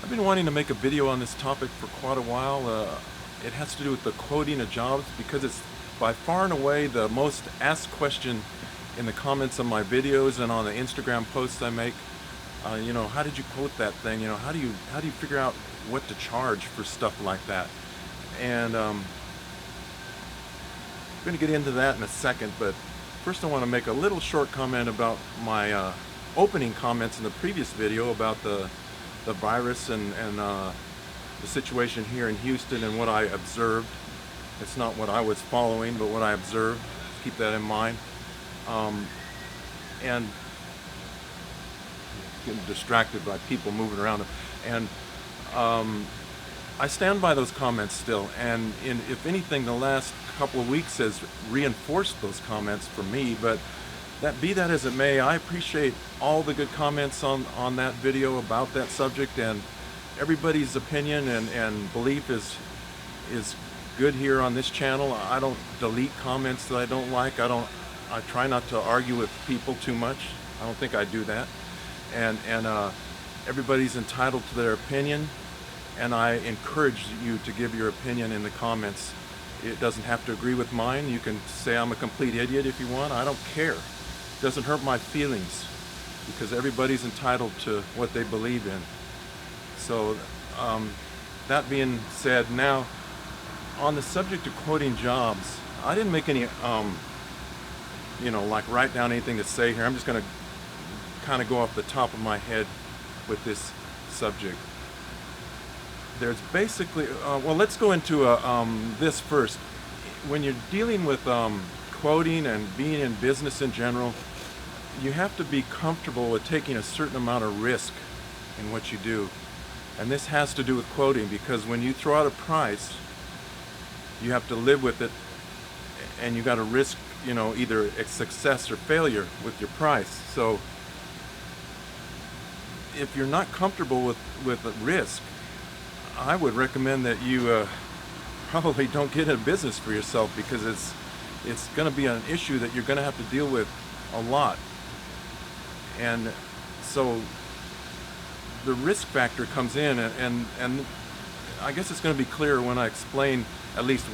I've been wanting to make a video on this topic for quite a while. It has to do with the quoting of jobs because it's by far and away the most asked question in the comments on my videos and on the Instagram posts I make. How did you quote that thing? How do you figure out what to charge for stuff like that? And I'm going to get into that in a second, but first I want to make a little short comment about my opening comments in the previous video about the virus and the situation here in Houston and what I observed. It's not what I was following, but what I observed. Keep that in mind. And getting distracted by people moving around. And I stand by those comments still. And if anything, the last couple of weeks has reinforced those comments for me. But be that as it may, I appreciate all the good comments on that video about that subject, and everybody's opinion and belief is good here on this channel. I don't delete comments that I don't like. I try not to argue with people too much. I don't think I do that. And everybody's entitled to their opinion, and I encourage you to give your opinion in the comments. It doesn't have to agree with mine. You can say I'm a complete idiot if you want. I don't care. It doesn't hurt my feelings, because everybody's entitled to what they believe in. So that being said, now on the subject of quoting jobs, I didn't make any like write down anything to say here. I'm just going to kind of go off the top of my head with this subject. There's basically well, let's go into this first. When you're dealing with quoting and being in business in general, you have to be comfortable with taking a certain amount of risk in what you do. And this has to do with quoting, because when you throw out a price, you have to live with it, and you got to risk, either a success or failure with your price. So if you're not comfortable with the risk, I would recommend that you probably don't get in business for yourself, because it's going to be an issue that you're going to have to deal with a lot. And so the risk factor comes in, and I guess it's going to be clear when I explain at least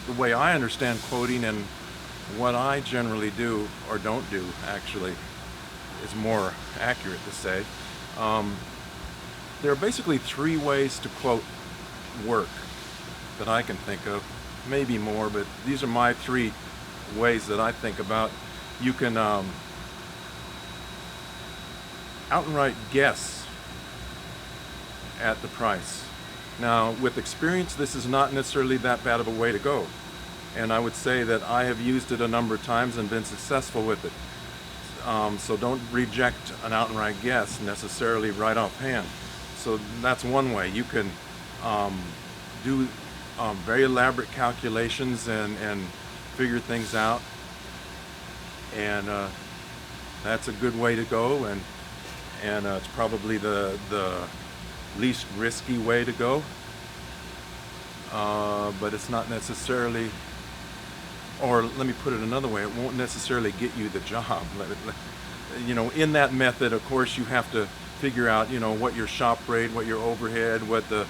the way I understand quoting and what I generally do or don't do. Actually, is more accurate to say. There are basically three ways to quote work that I can think of, maybe more, but these are my three ways that I think about. You can outright guess at the price. Now, with experience, this is not necessarily that bad of a way to go, and I would say that I have used it a number of times and been successful with it. So don't reject an outright guess necessarily right offhand. So that's one way. You can do very elaborate calculations and figure things out, and that's a good way to go, and it's probably the least risky way to go, but it's not necessarily, or let me put it another way, it won't necessarily get you the job. In that method, of course, you have to figure out, what your shop rate, what your overhead, what the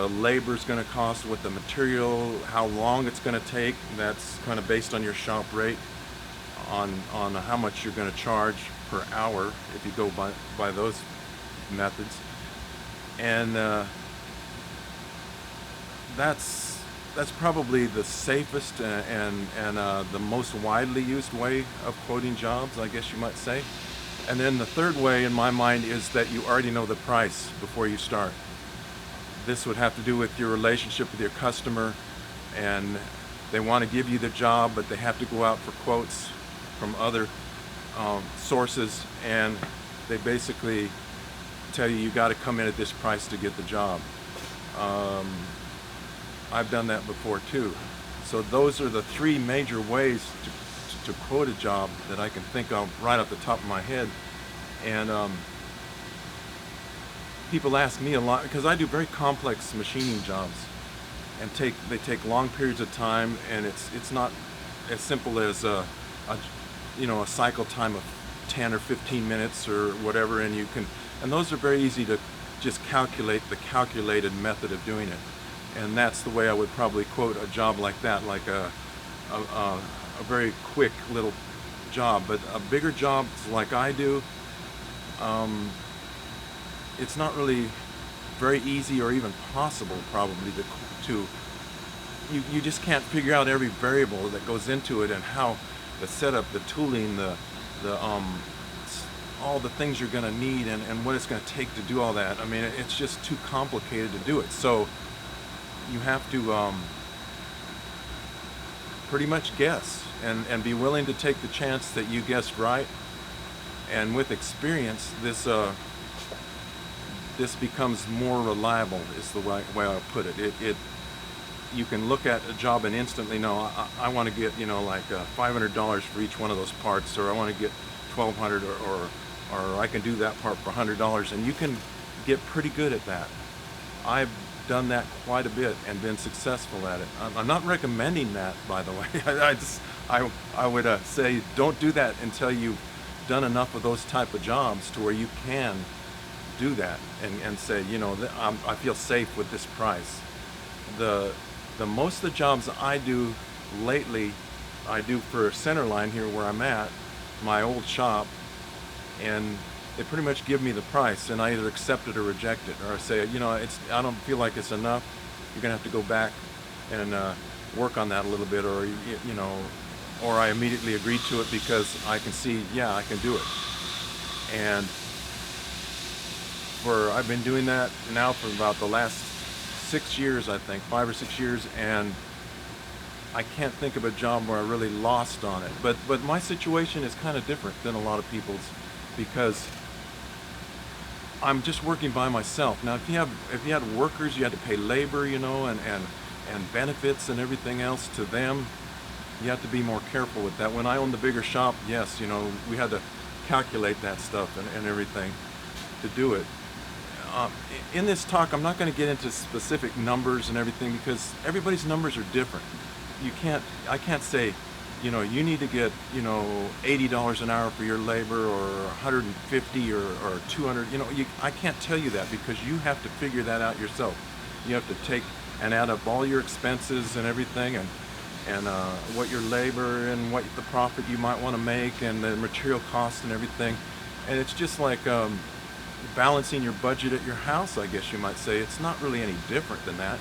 labor is going to cost, what the material, how long it's going to take. That's kind of based on your shop rate, on how much you're going to charge per hour if you go by those methods. And that's probably the safest and the most widely used way of quoting jobs, I guess you might say. And then the third way in my mind is that you already know the price before you start. This would have to do with your relationship with your customer, and they want to give you the job, but they have to go out for quotes from other sources, and they basically tell you got to come in at this price to get the job. I've done that before too. So those are the three major ways to quote a job that I can think of right off the top of my head. And people ask me a lot, because I do very complex machining jobs, and they take long periods of time, and it's not as simple as a cycle time of 10 or 15 minutes or whatever, and those are very easy to just calculate the calculated method of doing it. And that's the way I would probably quote a job like that, like a very quick little job. But a bigger job like I do, um, it's not really very easy or even possible probably to you just can't figure out every variable that goes into it, and how the setup, the tooling, the all the things you're going to need, and what it's going to take to do all that. I mean, it's just too complicated to do it. So you have to pretty much guess, and be willing to take the chance that you guessed right. And with experience, this becomes more reliable, is the way I put it. You can look at a job and instantly know, I want to get, like $500 for each one of those parts, or I want to get 1,200, or I can do that part for $100, and you can get pretty good at that. I've done that quite a bit and been successful at it. I'm not recommending that, by the way. I would say don't do that until you've done enough of those type of jobs to where you can do that and say, I feel safe with this price. The most of the jobs I do lately, I do for Centerline here where I'm at, my old shop, and they pretty much give me the price, and I either accept it or reject it, or I say, I don't feel like it's enough. You're gonna have to go back and work on that a little bit, or or I immediately agree to it because I can see, yeah, I can do it. And I've been doing that now for about the last 6 years, I think, 5 or 6 years, and I can't think of a job where I really lost on it. But my situation is kind of different than a lot of people's, because I'm just working by myself. Now, if you had workers, you had to pay labor, and benefits and everything else to them. You have to be more careful with that. When I owned the bigger shop, yes, we had to calculate that stuff and everything to do it. In this talk, I'm not going to get into specific numbers and everything, because everybody's numbers are different. I can't say, you need to get, $80 an hour for your labor, or $150 or $200. I can't tell you that, because you have to figure that out yourself. You have to take and add up all your expenses and everything, and what your labor and what the profit you might want to make, and the material cost and everything. And it's just like balancing your budget at your house, I guess you might say. It's not really any different than that.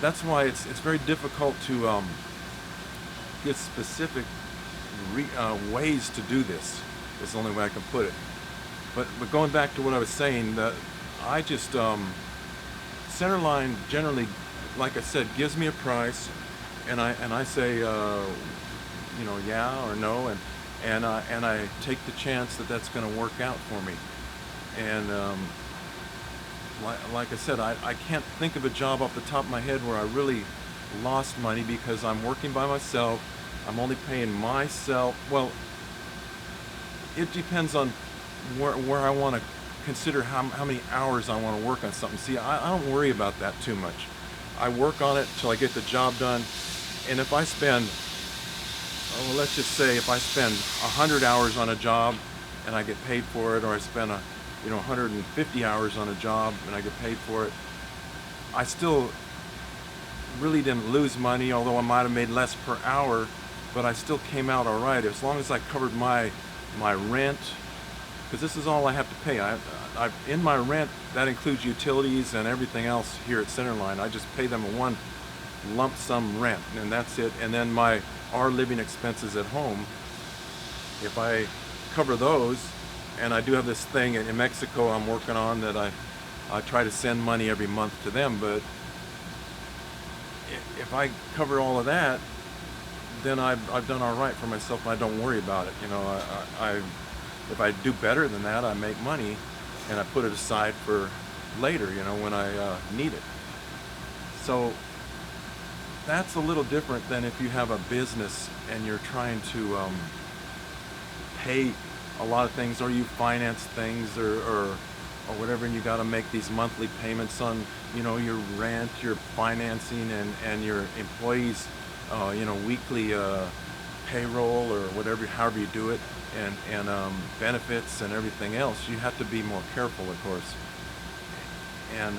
That's why it's very difficult to get specific ways to do this. It's the only way I can put it. But going back to what I was saying, I just Centerline generally, like I said, gives me a price, and I say yeah or no, and I take the chance that that's going to work out for me. And like I said, I can't think of a job off the top of my head where I really lost money, because I'm working by myself. I'm only paying myself. Well, it depends on where I want to consider how many hours I want to work on something. See, I don't worry about that too much. I work on it till I get the job done. And if I spend, well, let's just say if I spend 100 hours on a job and I get paid for it, or I spend 150 hours on a job and I get paid for it, I still really didn't lose money, although I might have made less per hour, but I still came out all right, as long as I covered my rent, because this is all I have to pay. In my rent, that includes utilities and everything else here at Centerline. I just pay them a one lump sum rent, and that's it. And then our living expenses at home, if I cover those, and I do have this thing in Mexico I'm working on that I try to send money every month to them, but if I cover all of that, then I've done all right for myself, and I don't worry about it. If I do better than that, I make money, and I put it aside for later, when I need it. So that's a little different than if you have a business and you're trying to pay a lot of things, or you finance things, or whatever, and you got to make these monthly payments on your rent, your financing, and your employees weekly payroll, or however you do it, and benefits and everything else. You have to be more careful, of course. And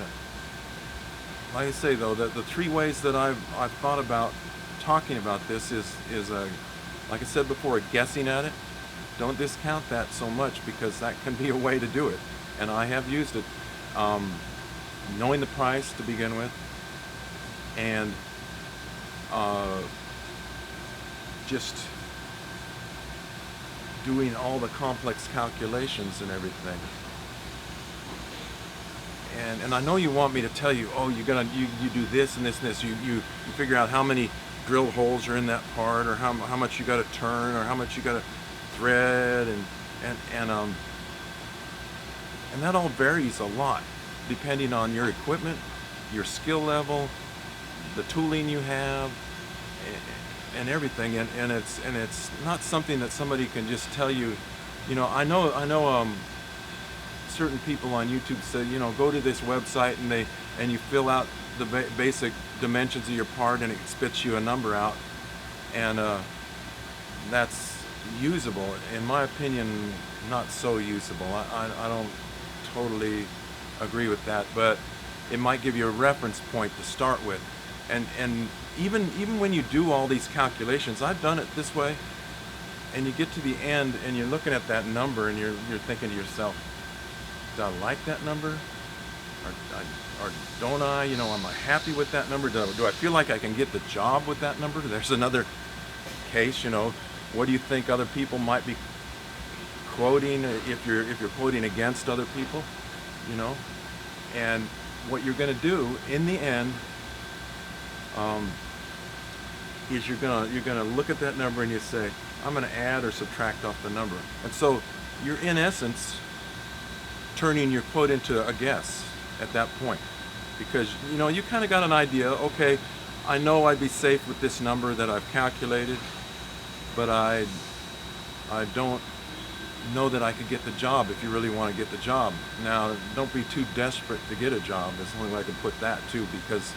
like I say though, the three ways that I've thought about talking about this is a, like I said before, guessing at it. Don't discount that so much, because that can be a way to do it, and I have used it. Um, Knowing the price to begin with, and uh, just doing all the complex calculations and everything. And I know you want me to tell you, oh, you do this and this and this. You figure out how many drill holes are in that part, or how much you got to turn, or how much you got to thread, and that all varies a lot depending on your equipment, your skill level, the tooling you have, and everything. And it's not something that somebody can just tell you. I know certain people on YouTube say, go to this website, and you fill out the basic dimensions of your part, and it spits you a number out, and that's usable. In my opinion, not so usable. I don't totally agree with that, but it might give you a reference point to start with. And even when you do all these calculations, I've done it this way, and you get to the end and you're looking at that number, and you're thinking to yourself, do I like that number, or don't I? Am I happy with that number? Do I feel like I can get the job with that number? There's another case. What do you think other people might be quoting, if you're quoting against other people? And what you're going to do in the end is you're going to look at that number, and you say, I'm going to add or subtract off the number. And so you're in essence turning your quote into a guess at that point, because you kind of got an idea. Okay, I know I'd be safe with this number that I've calculated, but I don't know that I could get the job if you really want to get the job. Now, don't be too desperate to get a job. That's the only way I can put that too, because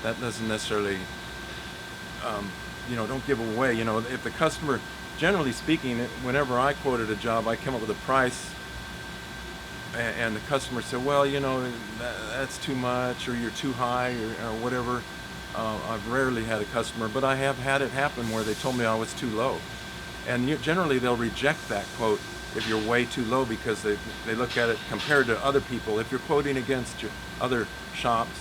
that doesn't necessarily, don't give away. If the customer, generally speaking, whenever I quoted a job, I came up with a price, and the customer said, well, that's too much, or you're too high, or whatever. I've rarely had a customer, but I have had it happen where they told me I was too low. And generally they'll reject that quote if you're way too low, because they look at it compared to other people. If you're quoting against your other shops,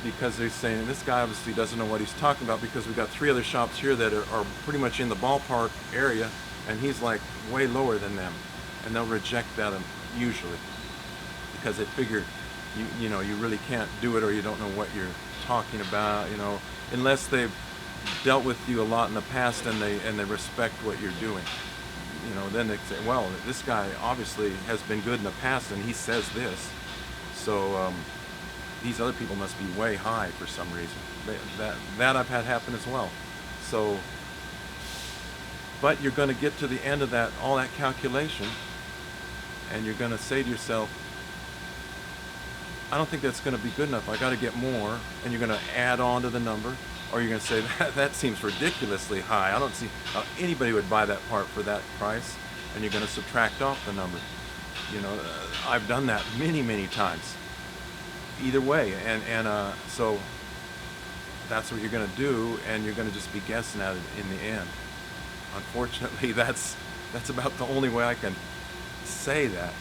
because they're saying, this guy obviously doesn't know what he's talking about, because we've got 3 other shops here that are pretty much in the ballpark area, and he's like way lower than them. And they'll reject that usually, because they figure you really can't do it, or you don't know what you're talking about, unless they've dealt with you a lot in the past, and they respect what you're doing. Then they say, well, this guy obviously has been good in the past, and he says this, so these other people must be way high for some reason. That I've had happen as well. So, but you're going to get to the end of all that calculation, and you're going to say to yourself, I don't think that's going to be good enough. I got to get more. And you're going to add on to the number, or you're going to say, that seems ridiculously high. I don't see how anybody would buy that part for that price. And you're going to subtract off the number. I've done that many, many times. Either way, and so that's what you're going to do, and you're going to just be guessing at it in the end. Unfortunately, that's about the only way I can say that.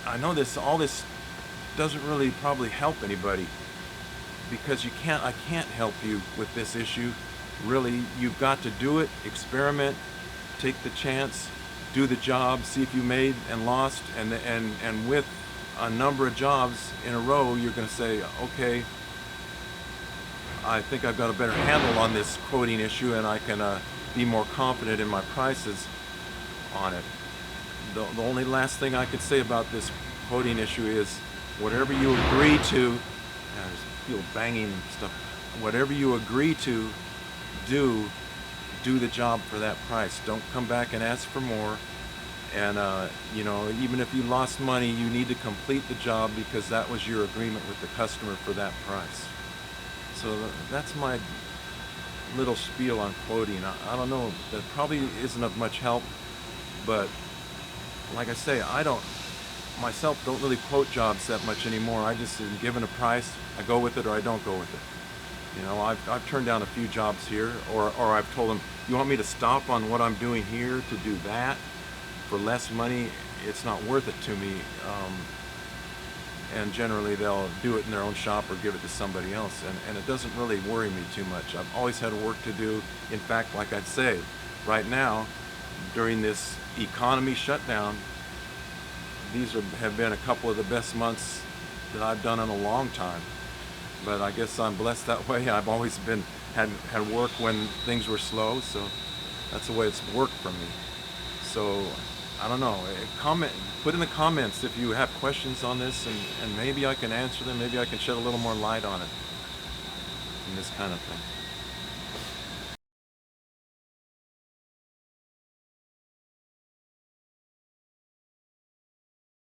I know all this doesn't really probably help anybody, because I can't help you with this issue. Really, you've got to do it, experiment, take the chance, do the job, see if you made and lost, and with a number of jobs in a row, you're going to say, okay, I think I've got a better handle on this quoting issue, and I can be more confident in my prices on it. The only last thing I could say about this quoting issue is, whatever you agree to, I just feel banging and stuff, whatever you agree to do the job for that price. Don't come back and ask for more. And even if you lost money, you need to complete the job, because that was your agreement with the customer for that price. So that's my little spiel on quoting. I don't know, that probably isn't of much help, but like I say, I don't myself don't really quote jobs that much anymore. I just am given a price, I go with it or I don't go with it. You know, I've turned down a few jobs here, or I've told them, you want me to stop on what I'm doing here to do that for less money? It's not worth it to me. And generally they'll do it in their own shop or give it to somebody else. And it doesn't really worry me too much. I've always had work to do. In fact, like I'd say, right now, during this economy shutdown, have been a couple of the best months that I've done in a long time. But I guess I'm blessed that way. I've always had work when things were slow, so that's the way it's worked for me. So I don't know. Put in the comments if you have questions on this, and maybe I can answer them. Maybe I can shed a little more light on it in this kind of thing.